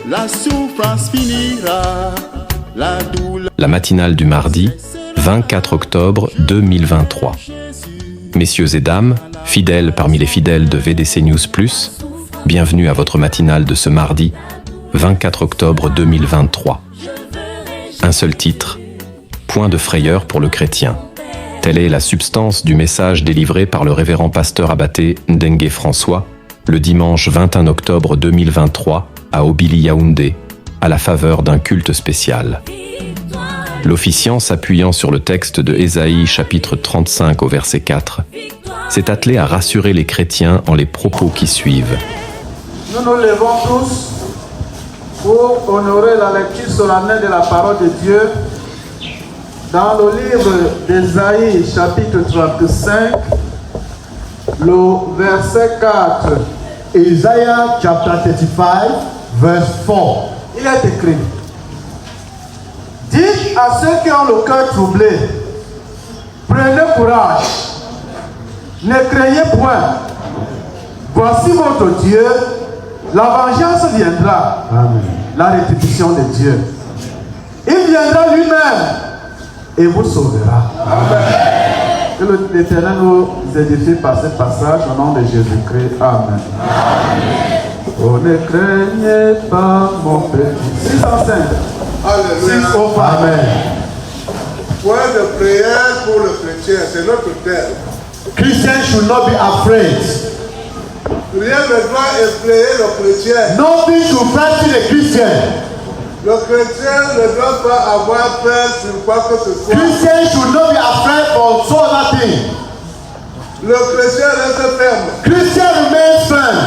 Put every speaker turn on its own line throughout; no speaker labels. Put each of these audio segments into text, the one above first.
la souffrance finira, la douleur.
La matinale du mardi, 24 octobre 2023. Messieurs et dames, fidèles parmi les fidèles de VDC News+, bienvenue à votre matinale de ce mardi, 24 octobre 2023. Un seul titre, point de frayeur pour le chrétien. Telle est la substance du message délivré par le révérend pasteur abbé Ndengue François le dimanche 21 octobre 2023 à Obili Yaoundé, à la faveur d'un culte spécial. L'officiant, s'appuyant sur le texte de Ésaïe chapitre 35 au verset 4, s'est attelé à rassurer les chrétiens en les propos qui suivent.
Nous nous levons tous pour honorer la lecture solennelle de la parole de Dieu dans le livre d'Ésaïe chapitre 35, le verset 4.
Isaiah chapter 35, verse 4.
Il est écrit: dites à ceux qui ont le cœur troublé, prenez courage, ne craignez point. Voici votre Dieu, la vengeance viendra.
Amen.
La rétribution de Dieu. Il viendra lui-même et vous sauvera. Amen. Que l'Éternel nous édifie par ce passage au nom de Jésus-Christ. Amen. Amen. Oh, ne craignez pas mon petit. 605.
Alléluia.
605. Amen.
Point de prière pour le chrétien, c'est notre thème.
Christians should not be afraid.
Rien ne doit effrayer le chrétien.
Nothing should frighten the Christian.
Le chrétien ne doit pas avoir peur sur quoi que ce soit.
Christians should not be afraid for so other thing.
Le chrétien reste ferme.
Christian remains firm.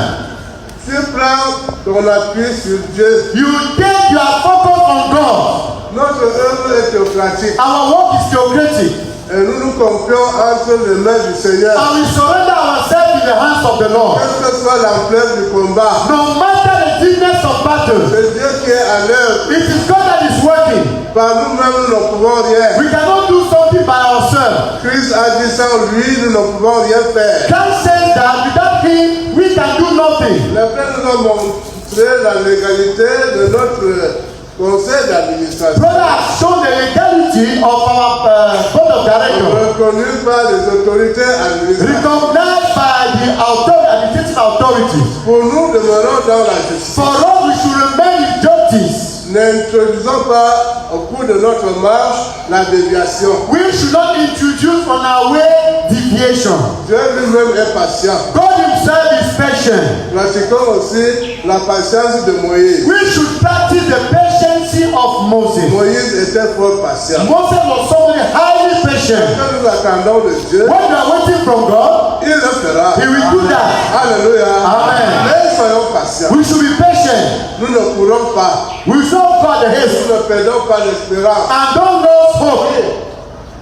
Tu prends ton appui sur Dieu.
You take your focus on God.
Notre œuvre est théocratique.
Our work is theocratic.
Et nous nous confions entre les mains du Seigneur.
And we surrender ourselves in the hands of the Lord.
Quelle que soit l'ampleur du combat,
No matter the deepness of battle,
c'est Dieu qui est à l'œuvre.
it is God that is working.
Par nous-mêmes, nous ne pouvons rien.
We cannot do something by ourselves.
Christ a dit sans lui, nous ne pouvons rien faire.
Christ says that without Him, we can do nothing.
Les frères nous ont montré la légalité de notre conseil d'administration.
Brother has shown the legality of our board of directors,
Reconnu par les autorités administratives.
recognized by the administrative authorities.
Pour nous, demeurons dans la justice.
For us, we should remain in justice.
N'introduisons pas au cours de notre marche la déviation.
We should not introduce on our way deviation.
Dieu lui-même est patient.
God Himself is patient.
Pratiquons aussi la patience de Moïse.
We should practice the patience of Moses.
Moïse était fort patient.
Moses was somebody highly patient.
Quand nous attendons de Dieu,
When we are waiting from God,
il le fera.
He will do that.
Alléluia.
Amen.
Mais soyons patients.
We should be patient.
Nous ne courons pas.
We should not call the haste
Nous ne perdons pas l'espérance.
and don't lose hope.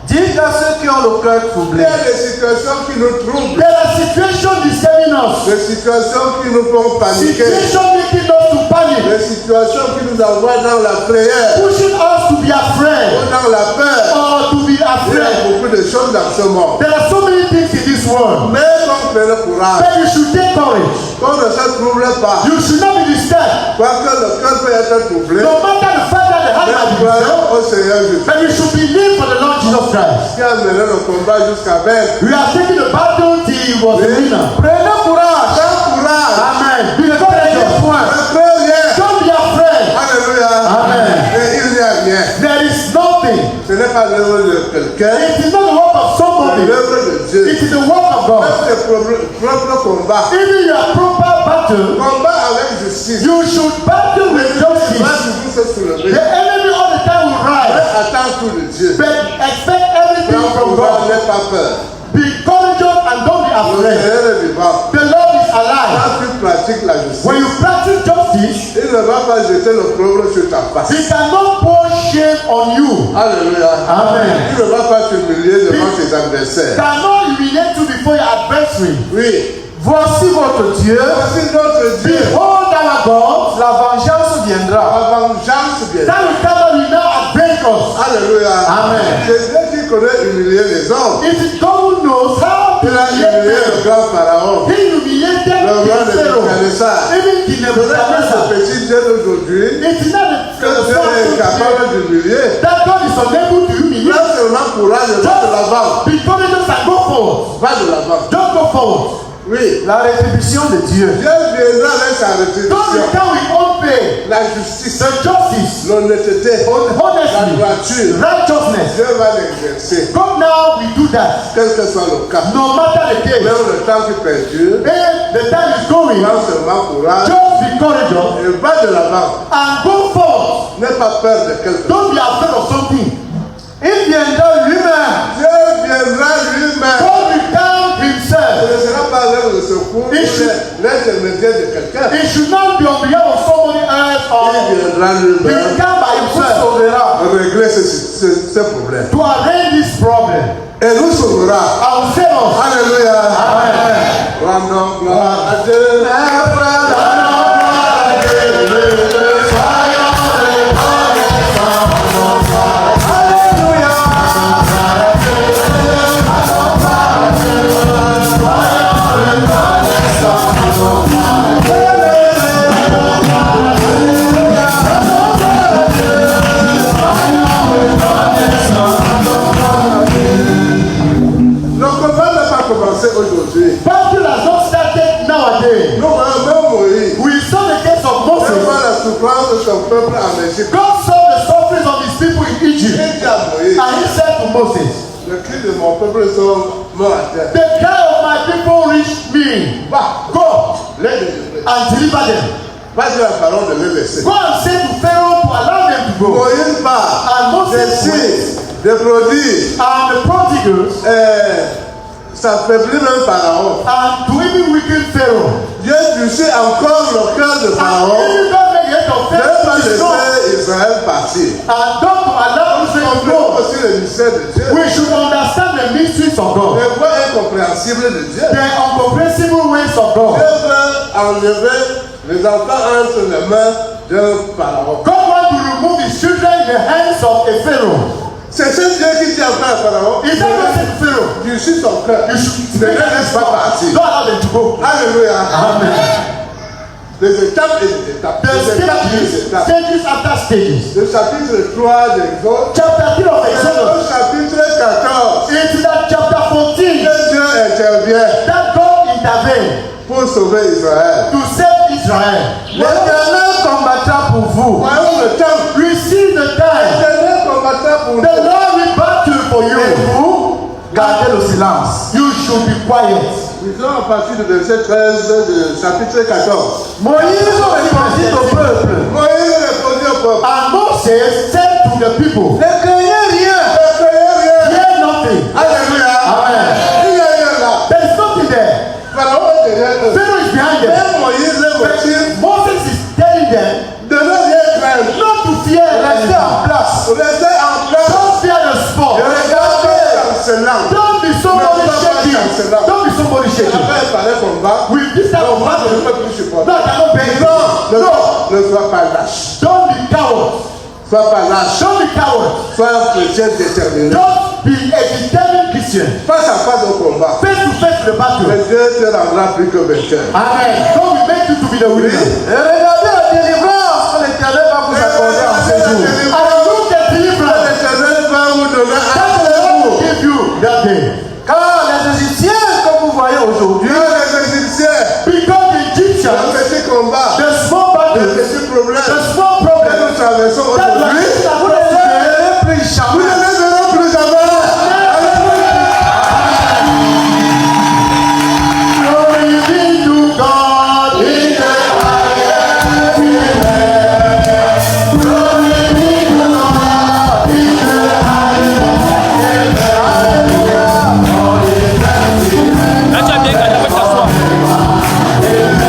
Dites à ceux qui ont le cœur
Il y
troublé.
a des situations qui nous troublent.
There are situations disturbing us.
Des situations qui nous font paniquer.
Situations making us to panic.
Des situations qui nous envoient dans la prière
Pushing us to be
ou
afraid
dans la peur.
or to be
Il y a
afraid.
beaucoup de choses dans ce monde.
There are so many things in this world.
Mais qu'on prenne le courage.
But you should take courage.
Qu'on ne se trouble pas.
You should not be disturbed.
Quoique le cœur peut être troublé.
No matter the fact that the heart
Mais
might be
croyons
disturbed,
au Seigneur Jésus.
but you should believe for the Lord Jesus Christ.
Qui a mené le combat jusqu'à vaincre.
We are taking the battle till he was the winner.
Prenez courage.
Prends courage.
Amen. Be
Ne
courageous.
crains rien.
Don't be afraid.
Alléluia.
Amen.
Et il n'y a rien.
There is nothing.
Ce n'est pas l'œuvre de quelqu'un.
It is not the work of
C'est
somebody.
l'œuvre de Dieu.
It is the work of God.
Même tes propres combats.
Even your proper battle,
Combat avec justice.
you should battle with
Va
justice.
toujours se soulever.
The enemy all the time will rise,
Attends tout de Dieu.
but expect everything
Prends
from
courage,
God.
n'aie pas peur.
Be courageous and don't be
Le
afraid.
Seigneur est vivant.
The Lord is alive.
Quand tu pratiques la justice,
When you practice justice,
il ne va pas jeter l'opprobre sur ta face.
He cannot pour shame on you.
Alléluia.
Amen.
Il ne va pas t'humilier devant tes adversaires.
Cannot humiliate you before your adversary.
Oui.
Voici votre Dieu.
Voici notre Dieu.
Behold our God.
La vengeance viendra.
La vengeance vient.
That will come will now avenge us.
Alléluia.
Amen.
C'est Dieu qui connaît humilier les hommes.
It is God who knows how to
Il a humilié
humiliate
le
them.
grand pharaon.
He humiliated
Le parlant de
Pharaoh.
mécanisme.
Even qu'il ne veut pas
Ce
ça.
petit Dieu d'aujourd'hui,
It's not
que Dieu est capable d'humilier.
that God is unable to humiliate.
Là, seulement courage, va de l'avant.
Be courageous and go forward.
Va de l'avant.
Don't go forward.
Oui.
La rétribution de Dieu.
Dieu viendra avec sa
Don't
rétribution.
return with own pay.
La justice,
The justice,
l'honnêteté, la
honesty,
droiture.
righteousness.
Dieu va l'exercer.
God now we do that.
Quel que soit le cas.
No matter the case.
Même le temps qui perdure.
And the time is going.
Prends seulement courage.
Just be courageous
Et va de l'avant.
and go forward.
N'aie pas peur de quelque chose.
Don't be afraid of something.
Il viendra lui-même.
Dieu viendra lui-même.
God will come
Ce
himself.
ne sera pas l'œuvre de secours,
Il should-
l'intermédiaire de quelqu'un.
It should not be on behalf of somebody else or
Il viendra
he will
lui-même
come by himself
régler ce problème.
to arrange this problem.
Et nous sauvera.
I will save us.
Alléluia. Rendons gloire à Dieu. Le combat n'a pas commencé aujourd'hui.
Battle has not started nowadays.
Nous voyons même Moïse.
We saw the case of
Même
Moses.
la souffrance de son peuple en Égypte.
God saw the sufferings of his people in Egypt.
Il dit à Moïse,
And he said to Moses,
le cri de mon peuple sont morts à terre.
the cry of my people reached me.
Va,
Go
les délivrer.
and deliver them.
Pas dire la parole de les laisser.
Go and say to Pharaoh to allow them to go.
Moïse part.
And Moses
Des
went.
signes, des prodiges.
And the prodigals
Ça faiblit même Pharaon.
and to even weaken Pharaoh.
Dieu durcit encore le cœur de
And
Pharaon.
even God made the head of
Ne
Pharaoh
pas
to be strong.
laisser Israël partir.
And not to allow Israel to
Comprenons
go.
aussi le mystère de Dieu.
We should understand the mysteries of God.
Les voies incompréhensibles de Dieu.
The incomprehensible ways of God.
Dieu veut enlever les enfants entre les mains d'un Pharaon.
God wants to remove his children in the hands of a Pharaoh.
C'est ce Dieu qui dit enfin à Pharaon,
He said, "Go say to Pharaoh,
durcis son cœur.
you should
Ne les laisse pas partir.
don't allow them to go."
Alléluia.
Amen.
Des étapes et des étapes.
The
Des étapes et des
stages,
étapes.
stages after stages.
Le chapitre 3 d'Exode.
Chapter 3 of
Le
Exodus.
chapitre 14.
Into that chapter 14,
Que Dieu intervient
that God intervened
pour sauver Israël.
to save Israel.
L'Éternel combattra pour vous.
Voyons le temps.
Receive the time.
L'éternel combattra pour
The
nous.
Lord will battle for
Et
you.
vous, gardez le silence.
You should be quiet.
Lisons à partir du verset 13 du chapitre 14.
Moïse répondit au peuple.
Moïse répondit au peuple.
And Moses said to the people,
Ne craignez rien.
Ne craignez rien.
fear nothing.
Alléluia.
Amen.
Il n'y a rien là.
There is nothing there.
Pharaon est derrière eux.
Pharaoh is behind them.
Et Moïse les motive
Moses is telling them
de ne rien craindre.
not to fear.
Restez en place.
Restez en place.
Don't fear the sport.
Et regardez chancelant.
Don't be somebody shaking. Don't be somebody shaking.
Après, il fallait combattre.
With this type of
Moi, je ne
battle,
peux plus supporter.
no, I cannot bear it. No,
Ne sois pas lâche.
don't be coward.
Sois pas lâche.
Don't be coward.
Sois un chrétien déterminé.
Don't be a determined Christian.
Face à face au combat.
Face to face the battle.
Et Dieu te rendra plus que vainqueur.
Amen. God will make you to be the winner.
Et regardez la délivrance que l'Éternel va vous accorder en ce jour.
And look at deliverance
L'Éternel va vous donner
that the Lord will give you that day.
Car les Égyptiens que vous voyez aujourd'hui,
les Égyptiens.
Because the
Le
Egyptians,
petit combat.
the small
Le
battle,
petit problème.
the small
Que
problem,
nous traversons
that
aujourd'hui.
vous ne les verrez plus
Vous
jamais.
ne les verrez plus jamais.
glory be to God in the highest. Glory be to God in the
Là, tu as bien gagné avec ta soif.
highest.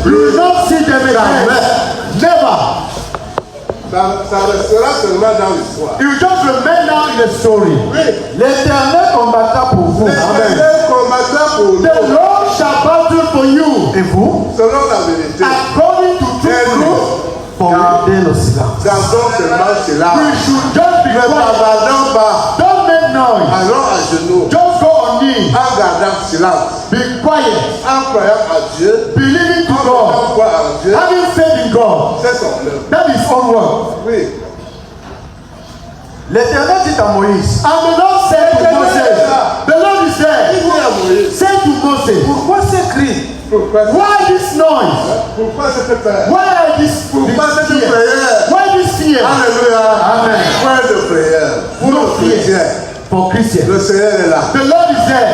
plus.
You will not see them again. Never.
Ça restera seulement dans l'histoire.
You just remain now in the story.
Oui.
L'Éternel combattra pour vous.
L'Éternel combattra pour nous.
The Lord shall battle for you.
Et vous,
Selon la vérité.
According to
Et
truthfulness.
nous,
gardez le silence.
gardons seulement cela.
We should just be
Ne
quiet.
bavardons pas.
Don't make noise.
Allons à genoux.
Just go on knees.
En gardant silence.
Be quiet.
En croyant à Dieu.
Believing to
En
God.
faisant foi à Dieu.
Having faith in God.
C'est son œuvre.
That is all work.
Oui.
L'Éternel dit à Moïse,
And the Lord said to Moses, the Lord is
Il
there.
dit à Moïse.
Say to Moses,
pourquoi ces cris?
Pourquoi,
why this noise?
pourquoi cette peur?
Why this
Pourquoi cette
fear?
prière?
Why this fear?
Alléluia.
Amen.
Point de prière. Pour
No
nos
fear.
chrétiens.
For Christians.
Le Seigneur est là.
The Lord is there.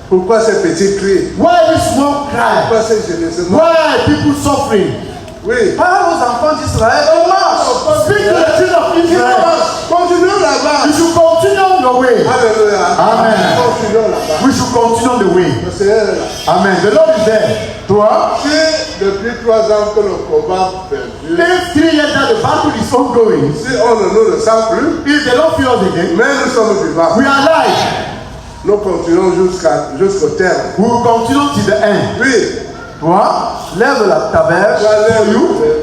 Pourquoi ces petits cris?
Why this small cry?
Pourquoi ces gémissements?
Why people suffering?
Oui.
Parle aux enfants d'Israël, on marche.
Speak to the children of Israel.
Continuons là-bas.
You should continue on your way.
Alléluia.
Amen.
Continuons là-bas.
We should continue on the way.
Le Seigneur est là.
Amen. The Lord is there.
Toi,
Si depuis 3 ans que le combat perdure,
If 3 years that the battle is ongoing,
si on ne nous ressent plus,
if they don't feel us again,
mais nous sommes vivants,
we are alive.
nous continuons jusqu'au terme.
We will continue to the end.
Oui.
toi, lève ta verge.
For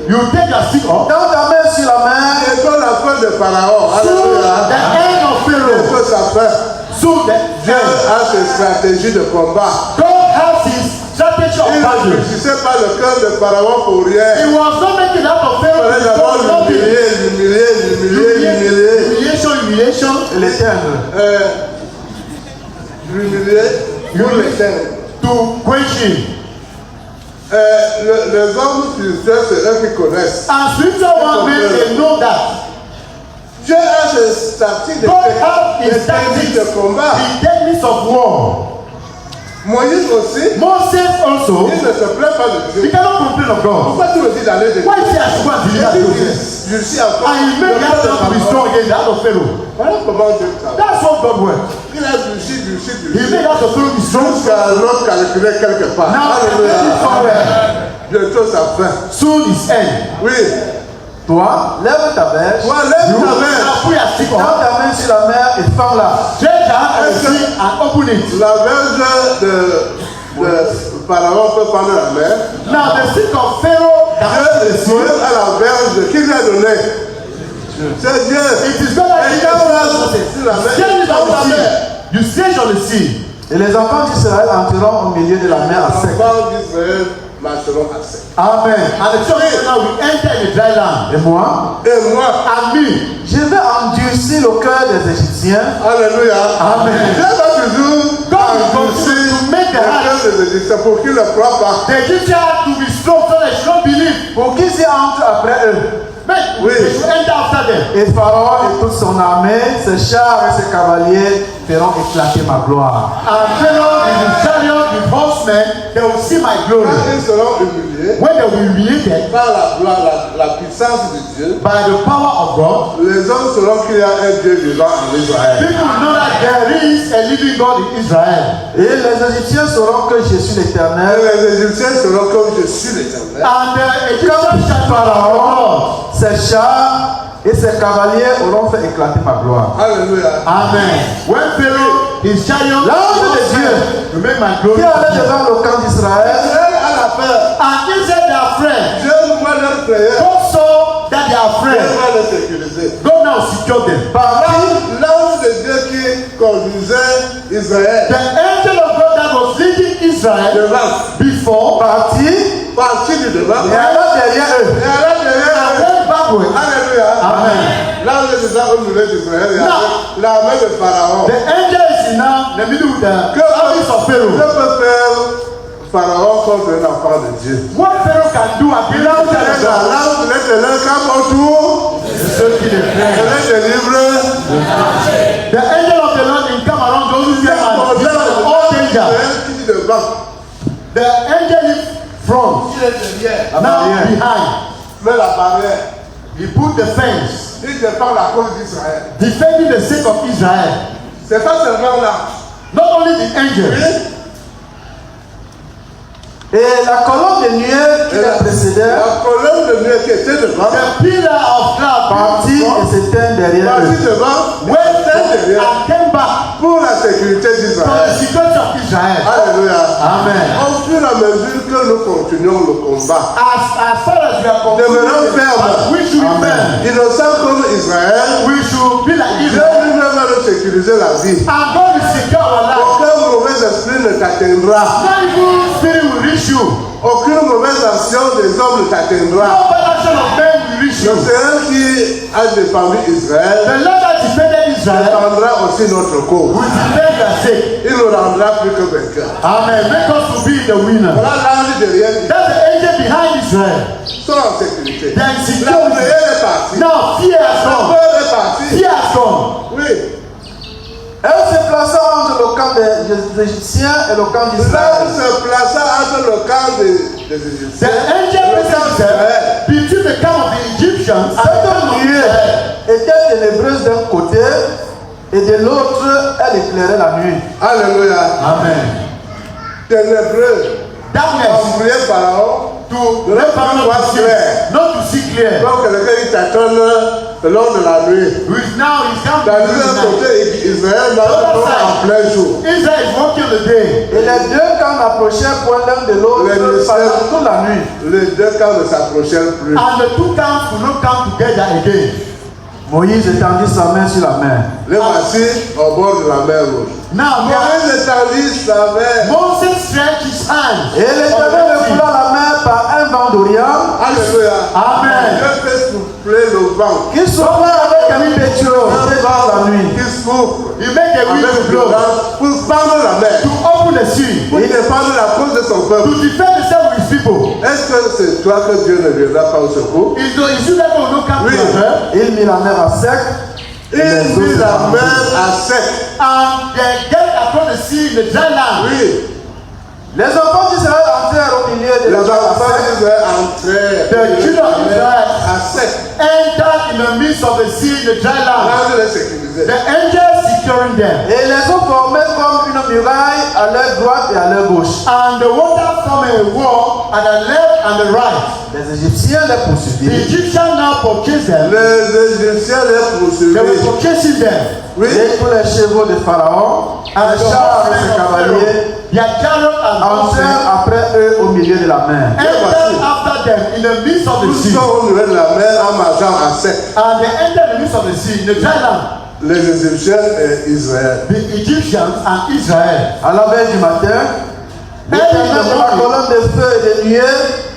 You take your stick up.
Tends ta main sur la main.
Et quand la fin de Pharaon,
To
alléluia,
the end of
qu'est-ce
Pharaoh.
que ça fait?
So
Dieu
the
a ses stratégies de combat.
God has his strategy of
Il ne
battle.
réussissait pas le cœur de Pharaon pour rien.
He was not making out of
Il
Pharaoh.
fallait d'abord l'humilier.
Humiliation.
Et l'éteindre.
L'humilier pour l'éteindre.
To quench him.
Les hommes spirituels, c'est eux qui connaissent.
And spiritual one men, they know that.
Dieu a ses tactiques de
God has his
techniques de
tactics,
combat.
the techniques of war.
Moïse aussi,
Moses also,
il ne se plaint pas de
he
Dieu.
cannot complain of God.
Pourquoi tu me dis d'aller de Dieu?
Why is he as one deliver Joseph?
Je suis encore.
And he made that to be strong against that of Pharaoh.
Voilà comment Dieu travaille.
That's what God works.
Il a durci.
He made that of Pharaoh be strong.
Jusqu'à l'autre calculé quelque part.
Now it's
Alléluia.
somewhere.
Bientôt sa fin.
Soon is end.
Oui.
Toi, lève ta verge.
Toi, lève
You
ta main.
now put your stick
Tends
up.
ta main sur la mer et fends-la.
Stretch your hand and see and open it.
La verge de Pharaon peut prendre la mer.
Now the stick of Pharaoh that
Dieu
is
Dieu a la verge qui lui a donné. C'est Dieu.
it is God that
Et
gives
quand
us
on a
Moses.
sur la mer,
Stand
il
it on
tombe la
the
mer.
sea. You stretch on the sea.
Et les enfants d'Israël entreront au milieu de la mer à
Les
sec.
enfants d'Israël marcheront à sec.
Amen. And the children of Israel will enter in the dry land.
Et moi,
Et moi,
And me,
je vais endurcir le cœur des Égyptiens.
alléluia.
Amen.
Dieu va toujours
God will
endurcir
continue to make the
le
heart.
cœur des Égyptiens pour qu'ils ne croient pas.
The Egyptians have to be strong so they should not believe.
Pour qu'ils y entrent après eux.
But
Oui.
they should enter after them.
Et Pharaon et toute son armée, ses chars et ses cavaliers feront éclater ma gloire.
And Pharaoh and his chariot, his horsemen, they will see my glory.
Quand ils seront humiliés
When they will be humiliated
par la gloire, la puissance de Dieu,
by the power of God,
les hommes sauront qu'il y a un Dieu vivant en Israël.
people will know that there is a living God in Israel.
Et les Égyptiens sauront que je suis
Et
l'Éternel.
les Égyptiens seront comme je suis l'Éternel.
And the Egyptians shall know
Pharaon, ses chars et ses cavaliers auront fait éclater ma gloire.
Alléluia.
Amen. When Pharaoh, his chariot,
L'ange de Dieu
will make my glory.
qui allait devant le camp d'Israël,
Israël a la peur.
And they said they are afraid.
Dieu voit leur prière.
God saw that they are
Dieu
afraid.
va les sécuriser.
God now secured them.
L'ange de Dieu qui conduisait Israël
The angel of God that was leading Israel
devant,
before
parti
parti du devant,
et alla derrière eux.
et à la derrière.
went backward.
Alléluia.
Amen.
L'ange de Dieu au milieu d'Israël, il y avait l'armée de Pharaon.
The angel is in now the middle of the
Que
armies of
peut
Pharaoh.
faire Pharaon contre un enfant de Dieu?
What Pharaoh can do against
L'ange
the
est là,
angel
l'ange est là, comme autour,
ceux qui les
je
craignent.
les délivre.
The angel of the Lord will come around those who fear and deliver all danger.
Qui dit devant,
The angel in front,
qui est derrière,
now behind.
met la barrière.
He put the fence,
Il défend la cause d'Israël.
defending the sake of Israel.
C'est pas seulement là.
Not only the angel,
Oui.
Et la colonne de nuée qui les précédait,
la colonne de nuée qui était devant,
The pillar of cloud
partit et s'éteint derrière
partit
eux.
devant,
went
était derrière,
and came back
pour la sécurité
for the
d'Israël.
security of Israel.
Alléluia.
Amen.
Au fur et à mesure que nous continuons le combat,
As far as we are
Demeurons
concerned,
fermes.
we should be firm.
innocents comme Israël,
We should be like
Dieu
Israel.
lui-même va nous sécuriser la vie.
And God will secure our life.
Aucun mauvais esprit ne t'atteindra.
No evil spirit will reach you.
Aucune mauvaise action des hommes ne t'atteindra.
No bad action of men will reach
Le
you.
Seigneur qui a défendu Israël
The Lord that defended Israel
défendra aussi notre cause.
will defend your sake.
Il nous rendra plus que vainqueurs.
Amen. Make us to be the winner.
Voilà l'ange derrière.
That's the angel behind Israel.
Ils sont en sécurité.
They are in
La
security.
prière est partie.
Now fear has
La
gone.
peur est partie.
Fear has gone.
Oui.
Elle se plaça entre le camp des Égyptiens et le camp
L'ange
d'Israël.
se plaça entre le camp des
The
Égyptiens.
angel
Le camp
presented
d'Israël.
between the camp of the Egyptians and the
Cette
camp of
nuée
Israel.
était ténébreuse d'un côté et de l'autre, elle éclairait la nuit.
Alléluia.
Amen.
Ténébreux.
Darkness
Envoyé Pharaon.
to
De
let
not
not to see,
clair.
not to see clear.
Donc quelqu'un qui t'attend le long de la nuit.
With now he's come
Dans
to
un
the
côté, Israël marche en plein jour.
Israel is walking the day.
Et les deux camps n'approchaient point l'un de l'autre
Les
pendant toute la nuit.
Les deux camps ne s'approchèrent plus.
And the two camps will not come together again.
Moïse étendit sa main sur la mer.
Les voici au bord de la mer Rouge.
Now
Moïse étendit sa main.
Moses stretched his hand.
Et l'Éternel refoula la mer par un vent d'Orient
Alléluia.
Amen.
Dieu fait souffler le vent.
qui souffla avec un impétuosité dans la nuit.
Qui souffle
He made the wind
avec
to blow
violence pour fendre la mer.
to open the sea,
Pour défendre la cause de son peuple.
to defend himself with his people.
Est-ce que c'est toi que Dieu ne viendra pas au secours?
Is you that will not come
Oui.
to her?
Il mit la mer à sec.
Il mit la mer à sec.
And they get across the sea in the dry land.
Oui.
Les enfants d'Israël entrèrent au milieu de
Les
la mer à
enfants
sec.
d'Israël entraient
The children of
la mer
Israel
à sec.
entered in the midst of the sea in the dry land.
L'ange les sécurisait.
The angels securing them.
Et les eaux formaient comme une muraille à leur droite et à leur gauche.
And the water from a wall at the left and the right.
Les Égyptiens les
The
poursuivirent.
Egyptians now purchased them.
Les Égyptiens les
They were
poursuivaient.
purchasing them.
Oui.
Et tous les chevaux de Pharaon,
And
les
the
chars et
horsemen
ses
of Pharaoh,
cavaliers,
their chariot and horsemen,
entrèrent après eux au milieu de la mer.
entered after them in the midst of the
Tous
sea.
sont au milieu de la mer en marchant à sec.
And they entered the midst of the sea in the dry land.
Les Égyptiens et Israël.
The Egyptians and Israel.
À la veille du matin, l'Éternel de la colonne de feu et de nuée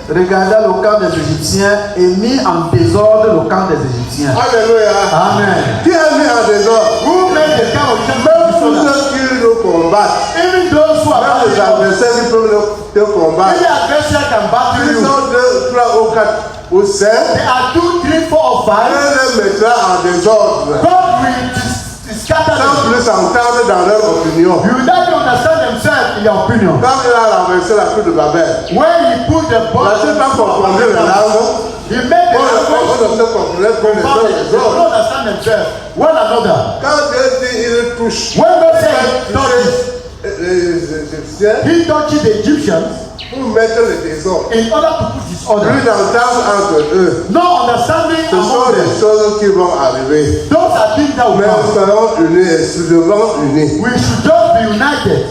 regarda le camp des Égyptiens et mit en désordre le camp des Égyptiens.
Alléluia.
Amen.
Qui a mis en désordre?
Who made the camp of
Même tous
Israel?
ceux qui nous combattent.
Even those who are
Même les
battling,
adversaires qui peuvent te combattre.
any adversary can battle
Ils
you.
sont 2, 3 ou 4 ou 5.
There are 2, 3, 4 or 5.
Dieu les mettra en désordre.
God will scatter
Sans
them.
plus s'entendre dans leur opinion.
You will not understand themselves in their opinion.
Quand il a renversé la tour de Babel,
When he put the
la
bottom
tour n'a compris les langues.
he made the
On
language
ne se comprenait pas les uns
they
les
don't
autres.
understand themselves one another.
Quand Dieu dit il touche
When God said touches,
les Égyptiens
he touched the Egyptians
pour mettre le désordre.
in order to put disorder.
Plus d'entente entre eux.
No understanding
Ce sont
among
des
them.
choses qui vont arriver.
Those are things that will
Mais nous
come.
serons unis et soudainement unis.
We should just be united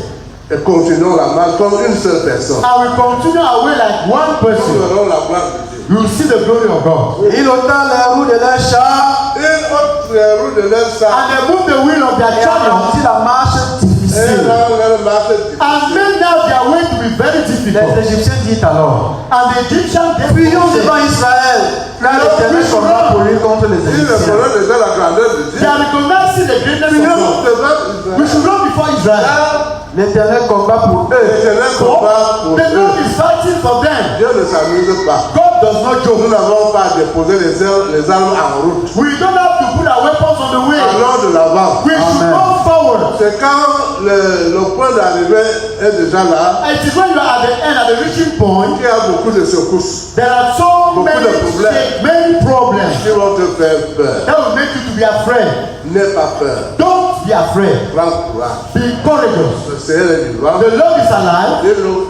Et continuons la marche comme une seule personne.
and we continue our way like one
Nous
person.
verrons la gloire de Dieu.
You will see the glory of God.
Ils ôtèrent les roues de leurs chars
Une autre roue de leur sang.
And they moved the wheel of their
et
chariot
ralentit la marche
Et
difficile.
là, leur marche est difficile.
and made now their way to be very
Les
difficult.
Égyptiens disent alors,
And the Egyptians they
fuyons devant Israël, car l'Éternel combat pour lui contre les
Ils ne
Égyptiens.
connaissent déjà la grandeur de
they
Dieu.
are recognizing the greatness of
Fuyons
God.
devant
We
Israël.
should run before Israel.
Là,
L'Éternel combat pour eux.
l'Éternel combat pour
The Lord
eux.
is fighting for them.
Dieu ne s'amuse pas.
God does not
Nous
joke.
n'avons pas à déposer les armes en route.
We don't have to put our weapons on the way.
Allons de l'avant.
We should
Amen.
go forward.
C'est quand le point d'arrivée est déjà là
It is when you are at the end, at the reaching point,
qu'il y a beaucoup de secousses
there are so
Beaucoup
many
de problèmes.
many problems
qui vont te faire peur.
that will make you to be afraid.
N'aie pas peur.
Don't be afraid.
Prends courage.
Be courageous.
Le Seigneur est vivant.
The Lord is alive.
Il nous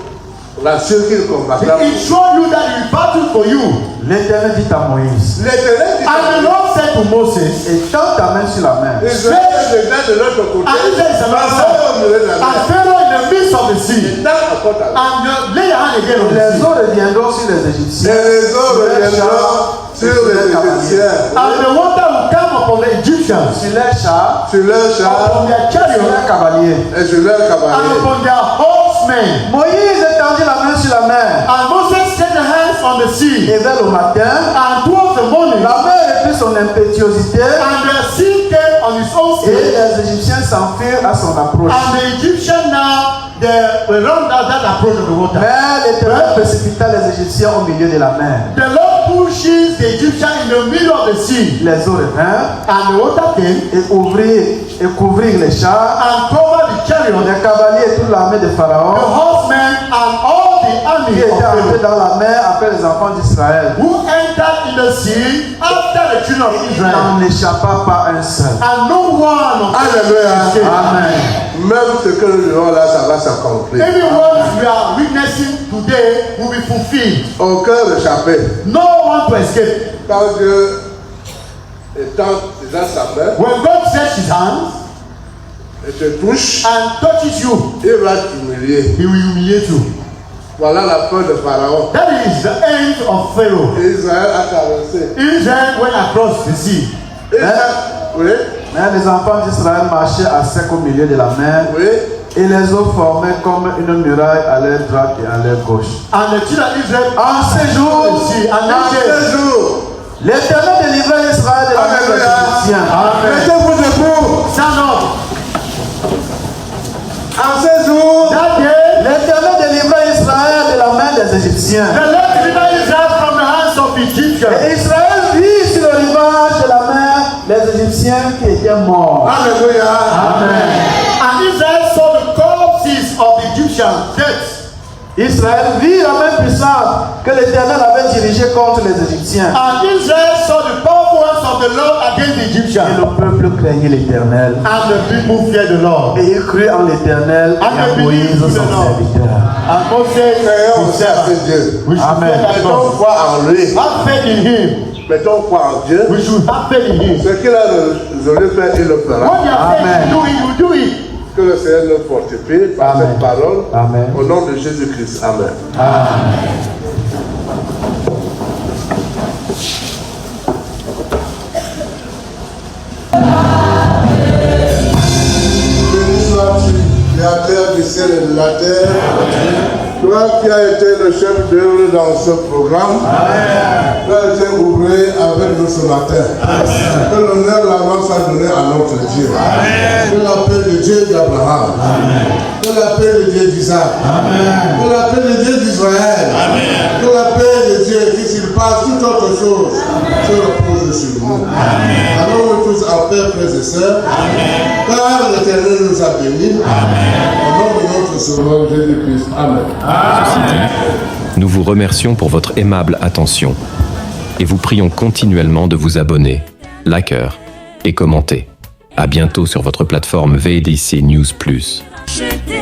l'assure qu'il combattra.
It showed you that he battled for you.
L'Éternel dit à Moïse,
L'Éternel dit
And the Lord said to Moses,
étends ta main sur la mer.
Israël est déjà de l'autre côté.
and Israel is on the
Pharaon
side,
au milieu de la
and
mer.
Pharaoh in the midst of the sea.
Dans la côte à l'est.
And lay your hand again on the
Les
sea.
eaux reviendront sur les Égyptiens.
Les eaux reviendront sur les Égyptiens,
And the water will come upon the Egyptians,
Sur les chars,
sur leurs chars
upon their
sur
chariots,
les cavaliers.
et sur leurs
and
cavaliers.
upon their horsemen.
Moïse étendit la main sur la mer.
And Moses set the hands on the sea.
Et vers le matin,
And towards the morning,
la mer reprit son impétuosité
and the sea came on its own
et
speed.
les Égyptiens s'enfuirent à son approche.
And the Egyptians now, they were run down that approach of the water.
Mais l'Éternel précipita les Égyptiens au milieu de la mer.
The Lord pushes the Egyptians in the middle of the sea.
Les eaux revinrent
And the water came
et couvrirent les chars,
and covered the chariot,
les cavaliers et toute l'armée de
the
Pharaon
horsemen, and all the
qui
army
étaient
of Pharaoh,
entrés dans la mer après les enfants d'Israël.
who entered in the sea after the children of
Il
Israel.
n'en échappa pas un seul.
And no one of them
Alléluia.
escaped.
Amen.
Même ce que nous vivons là, ça va s'accomplir.
Even what we are witnessing today will be fulfilled.
Aucun échappé.
No one to escape.
Quand Dieu étend déjà sa main
When God sets his hands
et te touche,
and touches you,
il va t'humilier.
he will humiliate you.
Voilà la fin de Pharaon.
That is the end of Pharaoh.
Et Israël a traversé.
Israel went across the sea.
Oui,
Mais les enfants d'Israël marchaient à sec au milieu de la mer
oui.
et les eaux formaient comme une muraille à leur droite et à leur gauche.
And the children of Israel
En ces
the
jours,
sea. And
En
they
ce
said,
jour,
l'Éternel délivrait Israël de la main des
Alléluia.
Égyptiens.
Amen.
mettez-vous debout.
Stand up.
En ce jour,
That day,
L'Éternel délivrait Israël de la main des Égyptiens.
the Lord delivered Israel from the hands of Egyptians.
Et Israël vit sur le rivage de la mer les Égyptiens qui étaient morts.
Alléluia.
Amen.
And Israel saw the corpses of the Egyptians dead.
Israël vit la main puissante que l'Éternel avait dirigée contre les Égyptiens.
And Israel saw the powerful hands of the Lord against the
Et
Egyptians.
le peuple craignit l'Éternel.
And the people feared the Lord.
Et il crut en l'Éternel et à Moïse son serviteur.
And Moses
Créons
his
aussi à ce
servant.
Dieu.
We should
Amen.
fear that
Mettons
God.
foi en lui.
Have faith in him.
Mettons foi en Dieu.
We should have faith in him.
Ce qu'il a résolu faire, il le fera.
What you are
Amen.
saying to do, he will do it.
Que le Seigneur nous fortifie par
Amen.
cette parole.
Amen.
Au nom de Jésus-Christ. Amen. Béni sois-tu, Créateur du ciel et de la terre. Toi qui as été le chef d'œuvre dans ce programme, tu as été ouvré avec nous ce matin. Que l'honneur et la gloire soient donnés à notre Dieu. Que la paix de Dieu d'Abraham, que la paix de Dieu d'Isaac, que la paix de Dieu d'Israël, que la paix de Dieu qui surpasse toute autre chose se repose sur nous. Allons tous en paix, frères et sœurs, car l'Éternel nous a bénis. Au nom de notre Sauveur Jésus-Christ. Amen.
Nous vous remercions pour votre aimable attention et vous prions continuellement de vous abonner, liker et commenter. À bientôt sur votre plateforme VDC News+.
Acheter